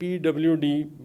PWD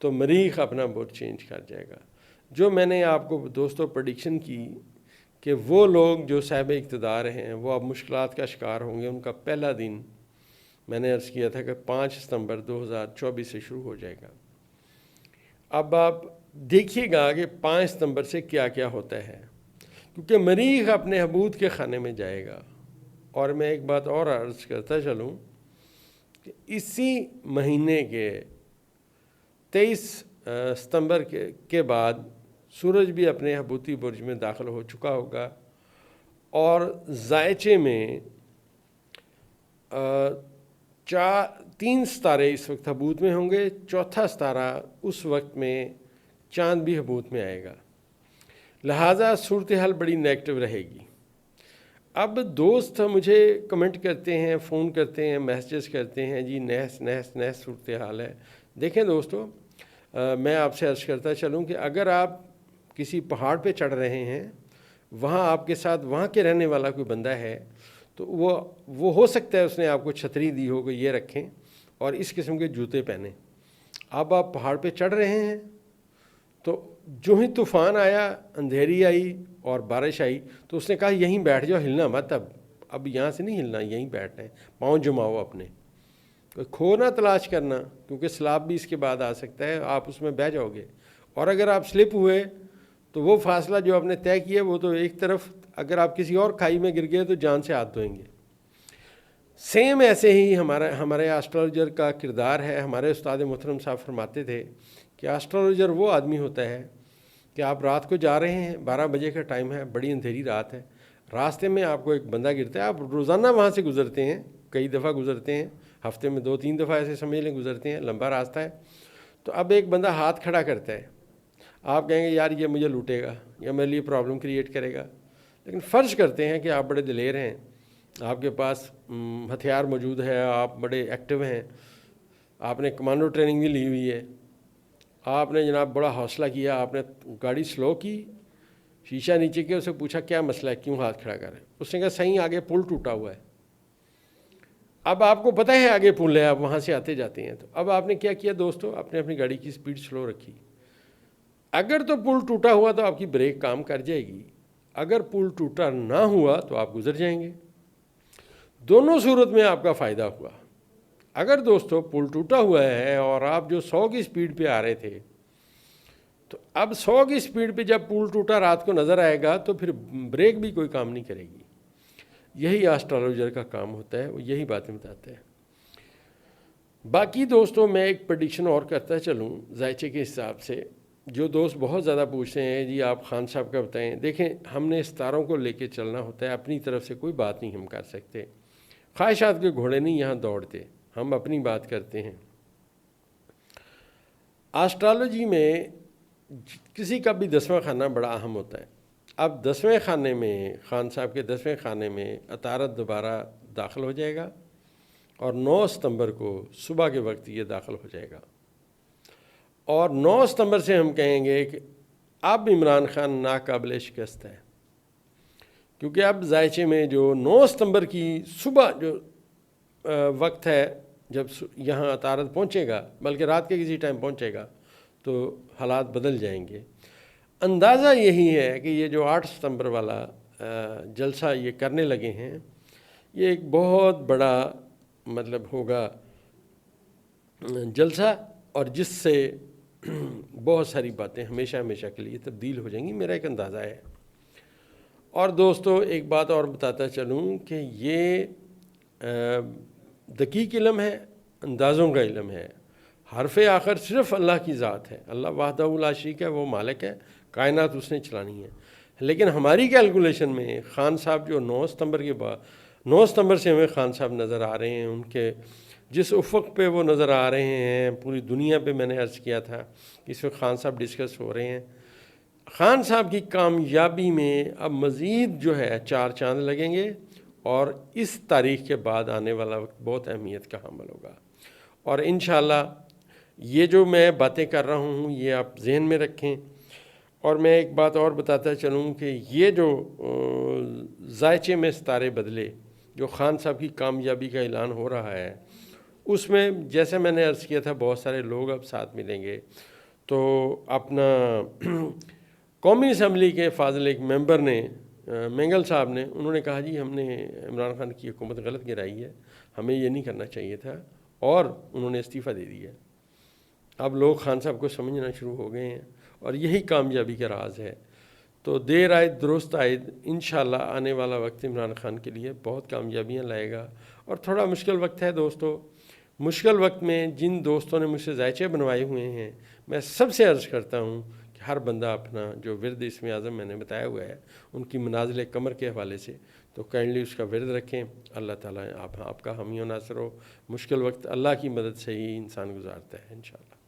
تو مریخ اپنا برج چینج کر جائے گا. جو میں نے آپ کو دوستوں پریڈکشن کی کہ وہ لوگ جو صاحب اقتدار ہیں وہ اب مشکلات کا شکار ہوں گے، ان کا پہلا دن میں نے عرض کیا تھا کہ 5 ستمبر 2024 سے شروع ہو جائے گا. اب آپ دیکھیے گا کہ 5 ستمبر سے کیا کیا ہوتا ہے، کیونکہ مریخ اپنے حبوط کے خانے میں جائے گا. اور میں ایک بات اور عرض کرتا چلوں کہ اسی مہینے کے 23 ستمبر کے بعد سورج بھی اپنے حبوطی برج میں داخل ہو چکا ہوگا، اور ذائچے میں 3 ستارے اس وقت حبوط میں ہوں گے، 4تھا ستارہ اس وقت میں چاند بھی حبوط میں آئے گا. لہٰذا صورتحال بڑی نیگیٹو رہے گی. اب دوست مجھے کمنٹ کرتے ہیں، فون کرتے ہیں، میسیجز کرتے ہیں، جی نیس صورتحال ہے. دیکھیں دوستو، میں آپ سے عرض کرتا چلوں کہ اگر آپ کسی پہاڑ پہ چڑھ رہے ہیں، وہاں آپ کے ساتھ وہاں کے رہنے والا کوئی بندہ ہے، تو وہ ہو سکتا ہے اس نے آپ کو چھتری دی ہو کہ یہ رکھیں اور اس قسم کے جوتے پہنیں. اب آپ پہاڑ پہ چڑھ رہے ہیں تو جو ہی طوفان آیا، اندھیری آئی اور بارش آئی، تو اس نے کہا یہیں بیٹھ جاؤ، ہلنا مت. اب یہاں سے نہیں ہلنا، یہیں بیٹھنا ہے، پاؤں جماؤ اپنے، کھو نہ تلاش کرنا، کیونکہ سیلاب بھی اس کے بعد آ سکتا ہے، آپ اس میں بہہ جاؤ گے. اور اگر آپ سلپ ہوئے تو وہ فاصلہ جو آپ نے طے کیا وہ تو ایک طرف، اگر آپ کسی اور کھائی میں گر گئے تو جان سے ہاتھ دھوئیں گے. سیم ایسے ہی ہمارے ایسٹرولوجر کا کردار ہے. ہمارے استاد محترم صاحب فرماتے تھے کہ ایسٹرولوجر وہ آدمی ہوتا ہے کہ آپ رات کو جا رہے ہیں، 12 بجے کا ٹائم ہے، بڑی اندھیری رات ہے، راستے میں آپ کو ایک بندہ گرتا ہے، آپ روزانہ وہاں سے گزرتے ہیں، کئی دفعہ گزرتے ہیں، ہفتے میں 2-3 دفعہ ایسے سمجھ لیں گزرتے ہیں، لمبا راستہ ہے. تو اب ایک بندہ ہاتھ کھڑا کرتا ہے، آپ کہیں گے یار یہ مجھے لوٹے گا یا میرے لیے پرابلم کریٹ کرے گا. لیکن فرض کرتے ہیں کہ آپ بڑے دلیر ہیں، آپ کے پاس ہتھیار موجود ہے، آپ بڑے ایکٹیو ہیں، آپ نے کمانڈو ٹریننگ بھی لی ہوئی ہے، آپ نے جناب بڑا حوصلہ کیا، آپ نے گاڑی سلو کی، شیشہ نیچے کیا، اسے پوچھا کیا مسئلہ ہے، کیوں ہاتھ کھڑا کر رہے ہیں؟ اس نے کہا صحیح آگے پل ٹوٹا ہوا ہے. اب آپ کو پتہ ہے آگے پل ہے، آپ وہاں سے آتے جاتے ہیں. تو اب آپ نے کیا کیا دوستو؟ آپ نے اپنی گاڑی کی سپیڈ سلو رکھی. اگر تو پل ٹوٹا ہوا تو آپ کی بریک کام کر جائے گی، اگر پل ٹوٹا نہ ہوا تو آپ گزر جائیں گے. دونوں صورت میں آپ کا فائدہ ہوا. اگر دوستو پل ٹوٹا ہوا ہے اور آپ جو 100 کی سپیڈ پہ آ رہے تھے، تو اب 100 کی سپیڈ پہ جب پل ٹوٹا رات کو نظر آئے گا تو پھر بریک بھی کوئی کام نہیں کرے گی. یہی ایسٹرولوجر کا کام ہوتا ہے، وہ یہی باتیں بتاتا ہے. باقی دوستوں میں ایک پریڈکشن اور کرتا چلوں ذائچے کے حساب سے. جو دوست بہت زیادہ پوچھتے ہیں جی آپ خان صاحب کا بتائیں، دیکھیں ہم نے ستاروں کو لے کے چلنا ہوتا ہے، اپنی طرف سے کوئی بات نہیں ہم کر سکتے. خواہشات کے گھوڑے نہیں یہاں دوڑتے، ہم اپنی بات کرتے ہیں. ایسٹرالوجی میں کسی کا بھی 10واں خانہ بڑا اہم ہوتا ہے. اب 10ویں خانے میں، خان صاحب کے 10ویں خانے میں عطارد دوبارہ داخل ہو جائے گا، اور 9 ستمبر کو صبح کے وقت یہ داخل ہو جائے گا. اور 9 ستمبر سے ہم کہیں گے کہ اب عمران خان ناقابل شکست ہے، کیونکہ اب ذائچے میں جو 9 ستمبر کی صبح جو وقت ہے جب یہاں عطارد پہنچے گا، بلکہ رات کے کسی ٹائم پہنچے گا، تو حالات بدل جائیں گے. اندازہ یہی ہے کہ یہ جو 8 ستمبر والا جلسہ یہ کرنے لگے ہیں، یہ ایک بہت بڑا مطلب ہوگا جلسہ، اور جس سے بہت ساری باتیں ہمیشہ ہمیشہ کے لیے تبدیل ہو جائیں گی، میرا ایک اندازہ ہے. اور دوستو ایک بات اور بتاتا چلوں کہ یہ دقیق علم ہے، اندازوں کا علم ہے. حرف آخر صرف اللہ کی ذات ہے، اللہ وحدہ لا شریک ہے، وہ مالک ہے، کائنات اس نے چلانی ہے. لیکن ہماری کیلکولیشن میں خان صاحب جو 9 ستمبر کے بعد 9 ستمبر سے ہمیں خان صاحب نظر آ رہے ہیں، ان کے جس افق پہ وہ نظر آ رہے ہیں پوری دنیا پہ، میں نے عرض کیا تھا اس وقت خان صاحب ڈسکس ہو رہے ہیں. خان صاحب کی کامیابی میں اب مزید جو ہے 4 چاند لگیں گے، اور اس تاریخ کے بعد آنے والا وقت بہت اہمیت کا حامل ہوگا. اور انشاءاللہ یہ جو میں باتیں کر رہا ہوں یہ آپ ذہن میں رکھیں. اور میں ایک بات اور بتاتا چلوں کہ یہ جو ذائچے میں ستارے بدلے، جو خان صاحب کی کامیابی کا اعلان ہو رہا ہے، اس میں جیسے میں نے عرض کیا تھا بہت سارے لوگ اب ساتھ ملیں گے. تو اپنا قومی اسمبلی کے فاضل ایک ممبر نے مینگل صاحب نے, انہوں نے کہا جی ہم نے عمران خان کی حکومت غلط گرائی ہے, ہمیں یہ نہیں کرنا چاہیے تھا, اور انہوں نے استعفیٰ دے دیا. اب لوگ خان صاحب کو سمجھنا شروع ہو گئے ہیں, اور یہی کامیابی کا راز ہے. تو دیر آئے درست آئے, انشاءاللہ آنے والا وقت عمران خان کے لیے بہت کامیابیاں لائے گا. اور تھوڑا مشکل وقت ہے دوستو, مشکل وقت میں جن دوستوں نے مجھ سے ذائچے بنوائے ہوئے ہیں, میں سب سے عرض کرتا ہوں کہ ہر بندہ اپنا جو ورد اسم اعظم میں نے بتایا ہوا ہے ان کی منازل کمر کے حوالے سے, تو کائنڈلی اس کا ورد رکھیں. اللہ تعالیٰ آپ کا حامی و ناصر ہو. مشکل وقت اللہ کی مدد سے ہی انسان گزارتا ہے انشاءاللہ.